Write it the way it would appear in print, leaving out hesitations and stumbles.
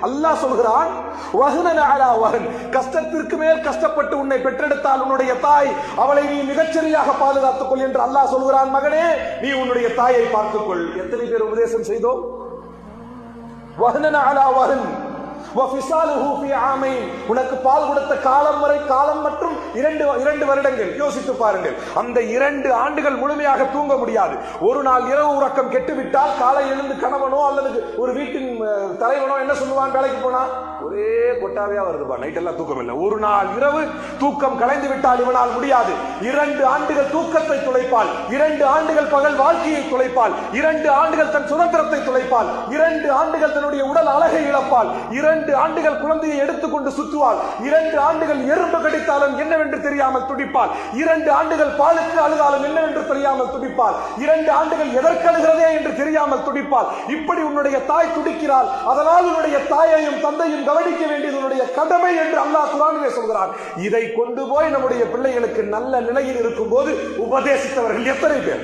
அல்லாஹ் சொல்கிறான், வஹ்னன் அலா வஹ்ன், கஷ்டத்திற்கு மேல் கஷ்டப்பட்டு உன்னை பெற்றெடுத்தால் உன்னுடைய தாய், அவளை நீ மிகச்சரியாக பாதுகாத்துக் கொள் என்று அல்லாஹ் சொல்கிறான். மகனே, நீ உன்னுடைய தாயை பார்த்துக்கொள். எத்தனை பேர் உபதேசம் செய்தோம்? வஹ்னன் அலா வஹ்ன் வஃபிஸாலுஹு ஃபீ ஆமைன், உனக்கு பால் கொடுத்த காலம் வரை, காலம் மற்றும் 2 வருடங்கள். யோசித்து பாருங்கள், அந்த 2 ஆண்டுகள் முழுமையாக தூங்க முடியாது. ஒரு நாள் இரவு உறக்கம் கெட்டுவிட்டால் காலை எழுந்து கணவனோ அல்லது ஒரு வீட்டின் தலைவனோ என்ன சொல்லுவான்? வேலைக்கு போனா ஒரே கொட்டாவையா வருதுப்பா, நைட் எல்லாம் தூக்கம் இல்லை. ஒரு நாள் இரவு தூக்கம் கலைந்து விட்டால் இவனால் முடியாது. 2 ஆண்டுகள் தூக்கத்தை துளைப்பால், 2 ஆண்டுகள் பகல் வாழ்க்கையை துளைப்பால், 2 ஆண்டுகள் தன் சுதந்திரத்தை துளைப்பால், 2 ஆண்டுகள் தன்னுடைய உடல் அழகை இழப்பால், 2 ஆண்டுகள் குழந்தையை எடுத்துக்கொண்டு சுற்றுவாள், 2 ஆண்டுகள் எறும்பு கடித்தாலும் என்னவென்று தெரியாமல் துடிப்பாள், 2 ஆண்டுகள் பாலுக்கு அழுதாலும் என்னவென்று தெரியாமல் துடிப்பாள், 2 ஆண்டுகள் எதற்கு அழுகிறதே என்று தெரியாமல் துடிப்பாள். இப்படி உன்னுடைய தாய் துடிக்கிறாள். அதனால் உன்னுடைய தாயையும் தந்தையும் கவனிக்க வேண்டியது உன்னுடைய கடமை என்று அல்லாஹ் குர்ஆனிலே சொல்கிறான். இதை கொண்டு போய் நம்முடைய பிள்ளைகளுக்கு நல்ல நிலையில் இருக்கும் போது உபதேசித்தவர்கள் எத்தனை பேர்?